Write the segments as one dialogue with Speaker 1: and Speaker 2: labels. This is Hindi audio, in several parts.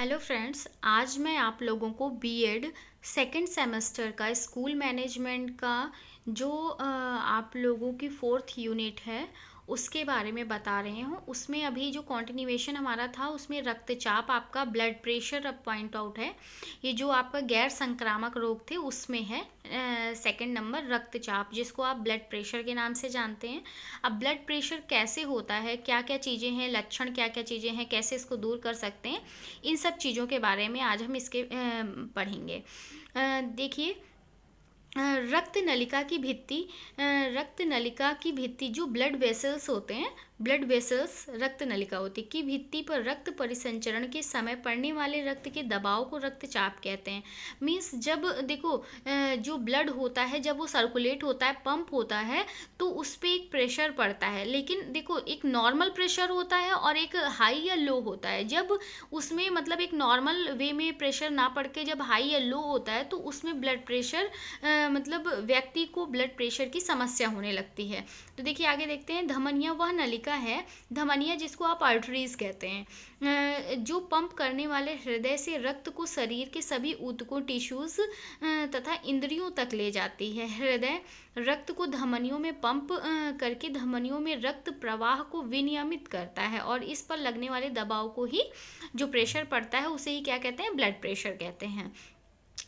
Speaker 1: हेलो फ्रेंड्स, आज मैं आप लोगों को बीएड सेकंड सेमेस्टर का स्कूल मैनेजमेंट का जो आप लोगों की फोर्थ यूनिट है उसके बारे में बता रहे हूँ। उसमें अभी जो कंटिन्यूएशन हमारा था उसमें रक्तचाप, आपका ब्लड प्रेशर अब पॉइंट आउट है। ये जो आपका गैर संक्रामक रोग थे उसमें है सेकंड नंबर रक्तचाप, जिसको आप ब्लड प्रेशर के नाम से जानते हैं। अब ब्लड प्रेशर कैसे होता है, क्या क्या चीज़ें हैं, लक्षण क्या क्या चीज़ें हैं, कैसे इसको दूर कर सकते हैं, इन सब चीज़ों के बारे में आज हम इसके पढ़ेंगे। देखिए, रक्त नलिका की भित्ति, रक्त नलिका की भित्ति जो ब्लड वेसल्स होते हैं, ब्लड वेसल्स रक्त नलिका होती है की भित्ति पर रक्त परिसंचरण के समय पड़ने वाले रक्त के दबाव को रक्तचाप कहते हैं। मीन्स जब देखो जो ब्लड होता है जब वो सर्कुलेट होता है, पंप होता है, तो उस पर एक प्रेशर पड़ता है। लेकिन देखो, एक नॉर्मल प्रेशर होता है और एक हाई या लो होता है। जब उसमें मतलब एक नॉर्मल वे में प्रेशर ना पड़ के जब हाई या लो होता है तो उसमें ब्लड प्रेशर मतलब व्यक्ति को ब्लड प्रेशर की समस्या होने लगती है। तो देखिए आगे देखते हैं। धमनिया वह नलिका है, धमनिया जिसको आप आर्टरीज कहते हैं, जो पंप करने वाले हृदय से रक्त को शरीर के सभी ऊतकों, टिश्यूज तथा इंद्रियों तक ले जाती है। हृदय रक्त को धमनियों में पंप करके धमनियों में रक्त प्रवाह को विनियमित करता है और इस पर लगने वाले दबाव को ही, जो प्रेशर पड़ता है उसे ही क्या कहते हैं, ब्लड प्रेशर कहते हैं।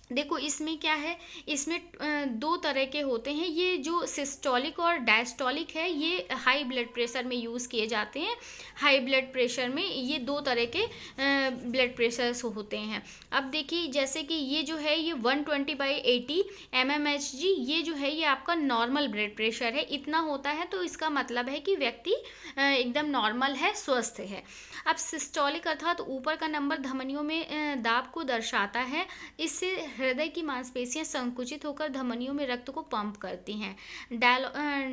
Speaker 1: देखो इसमें क्या है, इसमें दो तरह के होते हैं। ये जो सिस्टोलिक और डायस्टोलिक है ये हाई ब्लड प्रेशर में यूज़ किए जाते हैं। हाई ब्लड प्रेशर में ये दो तरह के ब्लड प्रेशर्स होते हैं। अब देखिए जैसे कि ये जो है ये 120/80 mmHg, ये जो है ये आपका नॉर्मल ब्लड प्रेशर है। इतना होता है तो इसका मतलब है कि व्यक्ति एकदम नॉर्मल है, स्वस्थ है। अब सिस्टोलिक अर्थात ऊपर का नंबर धमनियों में दाब को दर्शाता है। इससे हृदय की मांसपेशियां संकुचित होकर धमनियों में रक्त को पंप करती हैं।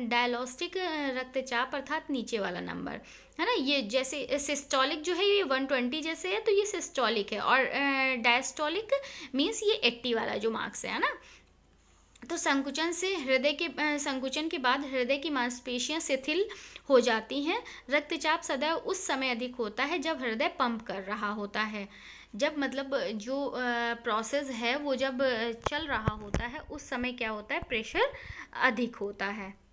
Speaker 1: डायलोस्टिक रक्तचाप अर्थात नीचे वाला नंबर है ना, ये जैसे सिस्टोलिक जो है ये 120 जैसे है तो ये सिस्टोलिक है, और डायस्टोलिक मीन्स ये 80 वाला जो मार्क्स है ना। तो संकुचन से हृदय के संकुचन के बाद हृदय की मांसपेशियां शिथिल हो जाती हैं। रक्तचाप सदैव उस समय अधिक होता है जब हृदय पंप कर रहा होता है। जब मतलब जो प्रोसेस है वो जब चल रहा होता है उस समय क्या होता है, प्रेशर अधिक होता है।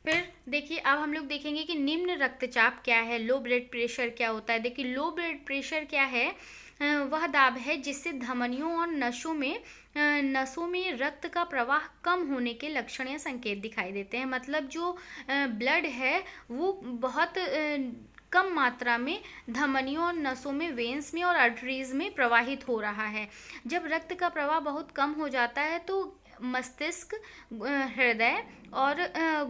Speaker 1: फिर देखिए अब हम लोग देखेंगे कि निम्न रक्तचाप क्या है, लो ब्लड प्रेशर क्या होता है। देखिए लो ब्लड प्रेशर क्या है, वह दाब है जिससे धमनियों और नसों में रक्त का प्रवाह कम होने के लक्षण या संकेत दिखाई देते हैं। मतलब जो ब्लड है वो बहुत कम मात्रा में धमनियों और नसों में, वेन्स में और आर्टरीज में प्रवाहित हो रहा है। जब रक्त का प्रवाह बहुत कम हो जाता है तो मस्तिष्क, हृदय और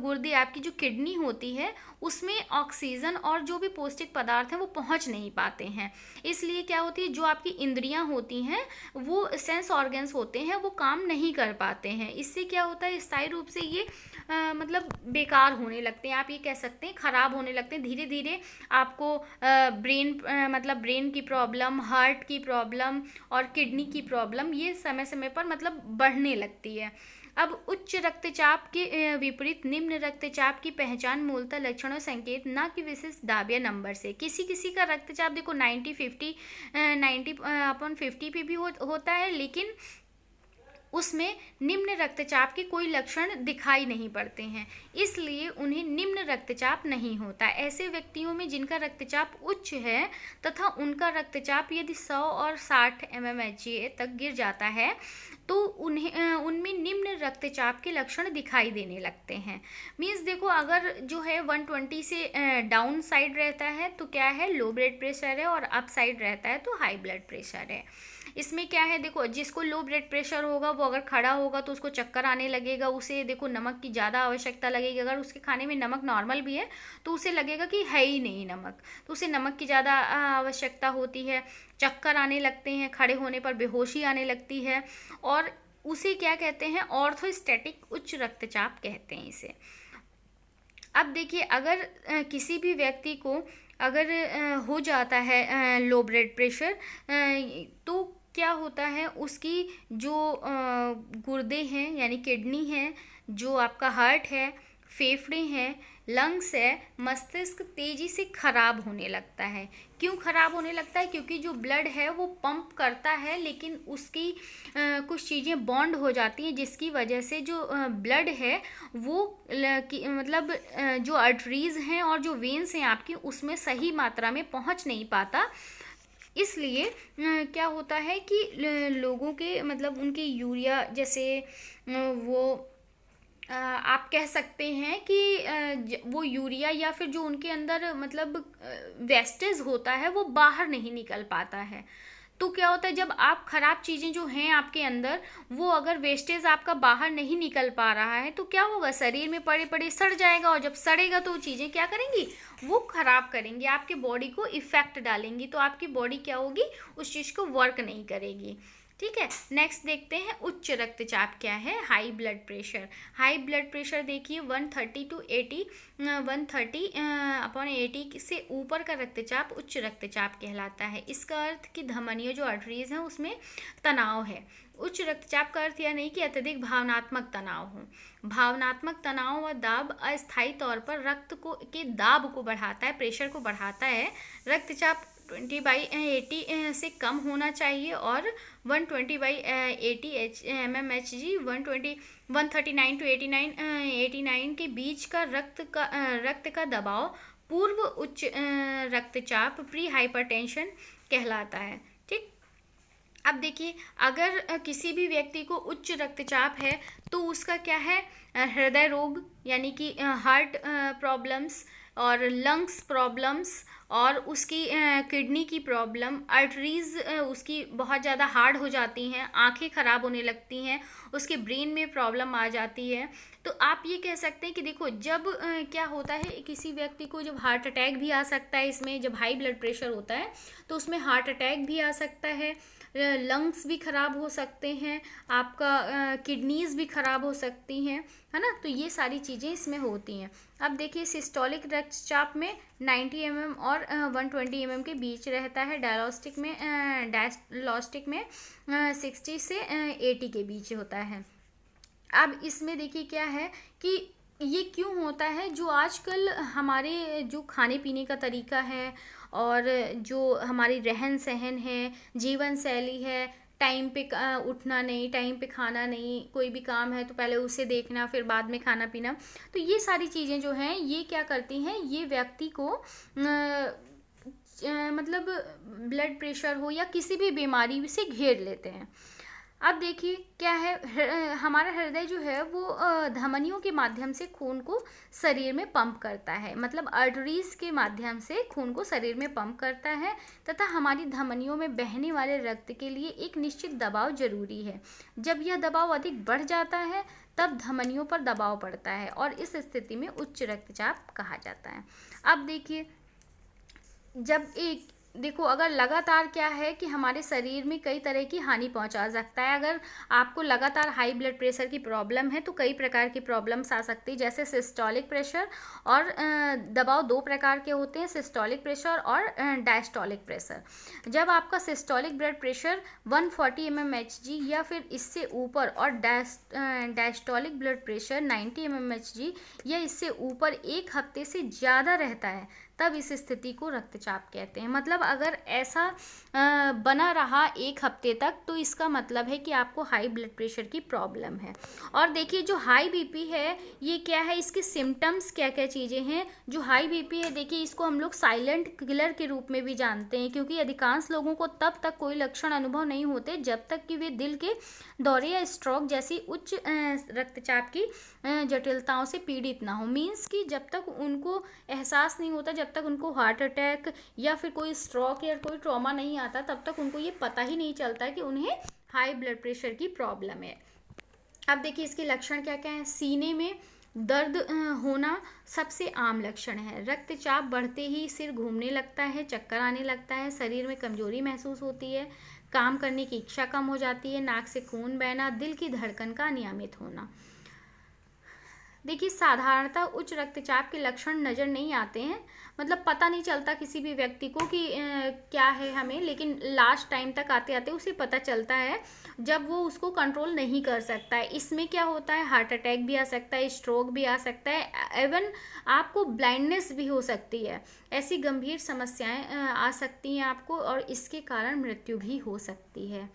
Speaker 1: गुर्दे, आपकी जो किडनी होती है उसमें ऑक्सीजन और जो भी पौष्टिक पदार्थ हैं वो पहुंच नहीं पाते हैं। इसलिए क्या होती है, जो आपकी इंद्रियां होती हैं वो सेंस ऑर्गन्स होते हैं वो काम नहीं कर पाते हैं। इससे क्या होता है, स्थायी रूप से ये मतलब बेकार होने लगते हैं, आप ये कह सकते हैं खराब होने लगते हैं। धीरे धीरे आपको ब्रेन मतलब ब्रेन की प्रॉब्लम, हार्ट की प्रॉब्लम और किडनी की प्रॉब्लम ये समय समय पर मतलब बढ़ने लगती है। अब उच्च रक्तचाप के विपरीत निम्न रक्तचाप की पहचान मूलतः लक्षण और संकेत, ना कि विशिष्ट दाब या नंबर से। किसी किसी का रक्तचाप देखो 90/50 पे भी होता है, लेकिन उसमें निम्न रक्तचाप के कोई लक्षण दिखाई नहीं पड़ते हैं, इसलिए उन्हें निम्न रक्तचाप नहीं होता। ऐसे व्यक्तियों में जिनका रक्तचाप उच्च है तथा उनका रक्तचाप यदि 100 और 60 mmHg तक गिर जाता है तो उनमें निम्न रक्तचाप के लक्षण दिखाई देने लगते हैं। मीन्स देखो अगर जो है 120 से डाउन साइड रहता है तो क्या है, लो ब्लड प्रेशर है, और अप साइड रहता है तो हाई ब्लड प्रेशर है। इसमें क्या है, देखो जिसको लो ब्लड प्रेशर होगा वो अगर खड़ा होगा तो उसको चक्कर आने लगेगा, उसे देखो नमक की ज़्यादा आवश्यकता लगेगी। अगर उसके खाने में नमक नॉर्मल भी है तो उसे लगेगा कि है ही नहीं नमक, तो उसे नमक की ज़्यादा आवश्यकता होती है। चक्कर आने लगते हैं, खड़े होने पर बेहोशी आने लगती है, और उसे क्या कहते हैं, ऑर्थोस्टैटिक उच्च रक्तचाप कहते हैं इसे। अब देखिए अगर किसी भी व्यक्ति को अगर हो जाता है लो ब्लड प्रेशर, तो क्या होता है, उसकी जो गुर्दे हैं यानी किडनी है, जो आपका हार्ट है फेफड़े हैं, लंग्स है, मस्तिष्क तेजी से खराब होने लगता है। क्यों खराब होने लगता है? क्योंकि जो ब्लड है वो पंप करता है, लेकिन उसकी कुछ चीज़ें बॉन्ड हो जाती हैं, जिसकी वजह से जो ब्लड है वो मतलब जो आर्टरीज हैं और जो वेन्स हैं आपकी, उसमें सही मात्रा में पहुंच नहीं पाता। इसलिए क्या होता है कि लोगों के मतलब उनके यूरिया जैसे वो आप कह सकते हैं कि वो यूरिया या फिर जो उनके अंदर मतलब वेस्टेज होता है वो बाहर नहीं निकल पाता है। तो क्या होता है, जब आप खराब चीज़ें जो हैं आपके अंदर, वो अगर वेस्टेज आपका बाहर नहीं निकल पा रहा है तो क्या होगा, शरीर में पड़े पड़े सड़ जाएगा, और जब सड़ेगा तो चीज़ें क्या करेंगी, वो खराब करेंगी, आपके बॉडी को इफेक्ट डालेंगी, तो आपकी बॉडी क्या होगी, उस चीज़ को वर्क नहीं करेगी। ठीक है, नेक्स्ट देखते हैं उच्च रक्तचाप क्या है। High blood pressure. High blood pressure देखिए 130 टू 80 130 अपॉन 80 से ऊपर का रक्तचाप उच्च रक्तचाप कहलाता है। इसका अर्थ कि धमनियों जो आर्टरीज हैं उसमें तनाव है। उच्च रक्तचाप का अर्थ यह नहीं कि अत्यधिक भावनात्मक तनाव हो। भावनात्मक तनाव व दाब अस्थायी तौर पर रक्त को के दाब को बढ़ाता है, प्रेशर को बढ़ाता है। रक्तचाप 20/80 से कम होना चाहिए और 120/80 mmHg 139 टू 89 के बीच का रक्त का दबाव पूर्व उच्च रक्तचाप प्री हाइपरटेंशन कहलाता है। ठीक, अब देखिए, अगर किसी भी व्यक्ति को उच्च रक्तचाप है तो उसका क्या है, हृदय रोग यानी कि हार्ट प्रॉब्लम्स और लंग्स प्रॉब्लम्स और उसकी किडनी की प्रॉब्लम, आर्टरीज उसकी बहुत ज़्यादा हार्ड हो जाती हैं, आंखें ख़राब होने लगती हैं, उसके ब्रेन में प्रॉब्लम आ जाती है। तो आप ये कह सकते हैं कि देखो, जब क्या होता है, किसी व्यक्ति को जब हार्ट अटैक भी आ सकता है, इसमें जब हाई ब्लड प्रेशर होता है तो उसमें हार्ट अटैक भी आ सकता है, लंग्स भी ख़राब हो सकते हैं, आपका किडनीज भी ख़राब हो सकती हैं, है ना। तो ये सारी चीज़ें इसमें होती हैं। अब देखिए, सिस्टोलिक रक्तचाप में 90 mm और 120 mm के बीच रहता है। डायस्टोलिक में 60 से 80 के बीच होता है। अब इसमें देखिए क्या है कि ये क्यों होता है, जो आजकल हमारे जो खाने पीने का तरीका है और जो हमारी रहन सहन है, जीवन शैली है, टाइम पे उठना नहीं, टाइम पे खाना नहीं, कोई भी काम है तो पहले उसे देखना फिर बाद में खाना पीना, तो ये सारी चीज़ें जो हैं ये क्या करती हैं, ये व्यक्ति को मतलब ब्लड प्रेशर हो या किसी भी बीमारी से घेर लेते हैं। अब देखिए क्या है, हमारा हृदय जो है वो धमनियों के माध्यम से खून को शरीर में पंप करता है, मतलब आर्टरीज के माध्यम से खून को शरीर में पंप करता है, तथा हमारी धमनियों में बहने वाले रक्त के लिए एक निश्चित दबाव जरूरी है। जब यह दबाव अधिक बढ़ जाता है तब धमनियों पर दबाव पड़ता है और इस स्थिति में उच्च रक्तचाप कहा जाता है। अब देखिए, जब एक देखो, अगर लगातार क्या है कि हमारे शरीर में कई तरह की हानि पहुंचा सकता है। अगर आपको लगातार हाई ब्लड प्रेशर की प्रॉब्लम है तो कई प्रकार की प्रॉब्लम्स आ सकती है, जैसे सिस्टोलिक प्रेशर, और दबाव दो प्रकार के होते हैं, सिस्टोलिक प्रेशर और डायस्टोलिक प्रेशर। जब आपका सिस्टोलिक ब्लड प्रेशर 140 mmHg या फिर इससे ऊपर और डायस्टोलिक ब्लड प्रेशर 90 mmHg या इससे ऊपर एक हफ्ते से ज़्यादा रहता है, तब इस स्थिति को रक्तचाप कहते हैं। मतलब अगर ऐसा बना रहा एक हफ्ते तक तो इसका मतलब है कि आपको हाई ब्लड प्रेशर की प्रॉब्लम है। और देखिए, जो हाई बीपी है ये क्या है, इसके सिम्टम्स क्या क्या चीज़ें हैं। जो हाई बीपी है, देखिए, इसको हम लोग साइलेंट किलर के रूप में भी जानते हैं, क्योंकि अधिकांश लोगों को तब तक कोई लक्षण अनुभव नहीं होते जब तक कि वे दिल के दौरे या स्ट्रोक जैसी उच्च रक्तचाप की जटिलताओं से पीड़ित ना हो। मीन्स कि जब तक उनको एहसास नहीं होता, जब तक उनको हार्ट अटैक या फिर कोई स्ट्रोक या कोई ट्रॉमा नहीं आता, तब तक उनको ये पता ही नहीं चलता कि उन्हें हाई ब्लड प्रेशर की प्रॉब्लम है। अब देखिए, इसके लक्षण क्या क्या हैं। सीने में दर्द होना सबसे आम लक्षण है। रक्तचाप बढ़ते ही सिर घूमने लगता है, चक्कर आने लगता है, शरीर में कमजोरी महसूस होती है, काम करने की इच्छा कम हो जाती है, नाक से खून बहना, दिल की धड़कन का अनियमित होना। देखिए, साधारणतः उच्च रक्तचाप के लक्षण नज़र नहीं आते हैं, मतलब पता नहीं चलता किसी भी व्यक्ति को कि क्या है हमें, लेकिन लास्ट टाइम तक आते आते उसे पता चलता है जब वो उसको कंट्रोल नहीं कर सकता है। इसमें क्या होता है, हार्ट अटैक भी आ सकता है, स्ट्रोक भी आ सकता है, इवन आपको ब्लाइंडनेस भी हो सकती है। ऐसी गंभीर समस्याएं आ सकती हैं आपको, और इसके कारण मृत्यु भी हो सकती है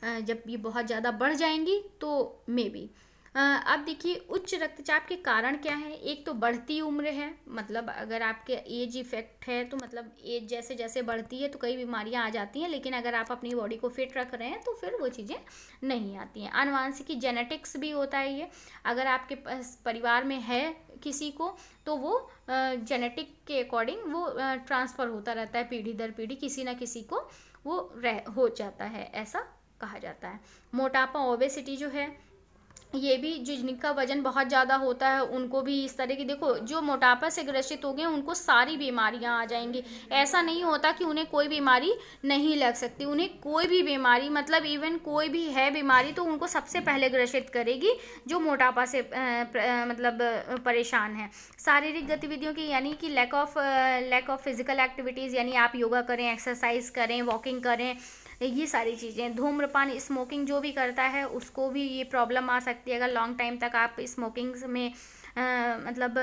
Speaker 1: जब ये बहुत ज़्यादा बढ़ जाएंगी तो मे बी। अब देखिए, उच्च रक्तचाप के कारण क्या है। एक तो बढ़ती उम्र है, मतलब अगर आपके एज इफेक्ट है तो मतलब एज जैसे जैसे बढ़ती है तो कई बीमारियां आ जाती हैं, लेकिन अगर आप अपनी बॉडी को फिट रख रहे हैं तो फिर वो चीज़ें नहीं आती हैं। आनुवांशिकी, जेनेटिक्स भी होता है ये, अगर आपके पास परिवार में है किसी को तो वो जेनेटिक के अकॉर्डिंग वो ट्रांसफ़र होता रहता है पीढ़ी दर पीढ़ी, किसी ना किसी को वो हो जाता है, ऐसा कहा जाता है। मोटापा, ओबेसिटी जो है, ये भी जो जिनका वजन बहुत ज़्यादा होता है उनको भी इस तरह की, देखो जो मोटापा से ग्रसित हो गए उनको सारी बीमारियां आ जाएंगी। ऐसा नहीं होता कि उन्हें कोई बीमारी नहीं लग सकती, उन्हें कोई भी बीमारी, मतलब इवन कोई भी है बीमारी तो उनको सबसे पहले ग्रसित करेगी जो मोटापा से मतलब परेशान है। शारीरिक गतिविधियों की, यानी कि लैक ऑफ फिजिकल एक्टिविटीज़, यानी आप योगा करें, एक्सरसाइज करें, वॉकिंग करें, ये सारी चीज़ें। धूम्रपान, स्मोकिंग जो भी करता है उसको भी ये प्रॉब्लम आ सकती है। अगर लॉन्ग टाइम तक आप स्मोकिंग में मतलब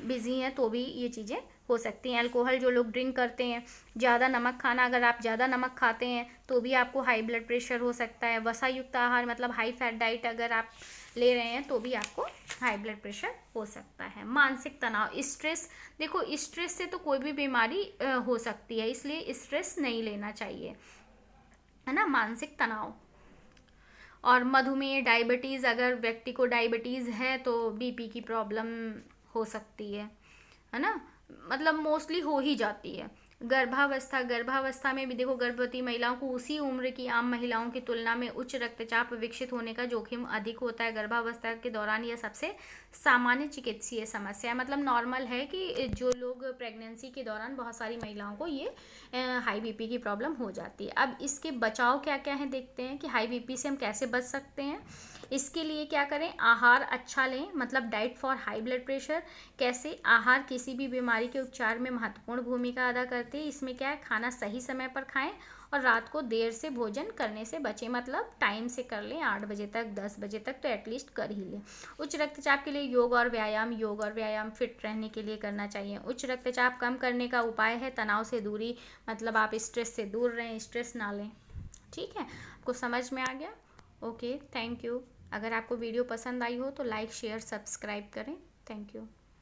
Speaker 1: बिजी हैं तो भी ये चीज़ें हो सकती हैं। अल्कोहल, जो लोग ड्रिंक करते हैं, ज़्यादा नमक खाना, अगर आप ज़्यादा नमक खाते हैं तो भी आपको हाई ब्लड प्रेशर हो सकता है। वसा युक्त आहार, मतलब हाई फैट डाइट अगर आप ले रहे हैं तो भी आपको हाई ब्लड प्रेशर हो सकता है। मानसिक तनाव, स्ट्रेस, देखो स्ट्रेस से तो कोई भी बीमारी हो सकती है, इसलिए स्ट्रेस नहीं लेना चाहिए, है ना। मानसिक तनाव और मधुमेह, डायबिटीज़, अगर व्यक्ति को डायबिटीज़ है तो बीपी की प्रॉब्लम हो सकती है ना, मतलब मोस्टली हो ही जाती है। गर्भावस्था में भी देखो, गर्भवती महिलाओं को उसी उम्र की आम महिलाओं की तुलना में उच्च रक्तचाप विकसित होने का जोखिम अधिक होता है। गर्भावस्था के दौरान यह सबसे सामान्य चिकित्सीय समस्या है, मतलब नॉर्मल है कि जो लोग प्रेगनेंसी के दौरान, बहुत सारी महिलाओं को ये हाई बीपी की प्रॉब्लम हो जाती है। अब इसके बचाव क्या क्या है देखते हैं कि हाई बीपी से हम कैसे बच सकते हैं। इसके लिए क्या करें, आहार अच्छा लें, मतलब diet for high blood pressure. कैसे, आहार किसी भी बीमारी के उपचार में महत्वपूर्ण भूमिका अदा करते हैं। इसमें क्या है, खाना सही समय पर खाएं और रात को देर से भोजन करने से बचें, मतलब टाइम से कर लें, 8 बजे तक, 10 बजे तक तो एटलीस्ट कर ही लें। उच्च रक्तचाप के लिए योग और व्यायाम फिट रहने के लिए करना चाहिए। उच्च रक्तचाप कम करने का उपाय है तनाव से दूरी, मतलब आप स्ट्रेस से दूर रहें, स्ट्रेस ना लें। ठीक है, आपको समझ में आ गया। Okay, thank you. अगर आपको वीडियो पसंद आई हो तो लाइक, शेयर, सब्सक्राइब करें। Thank you.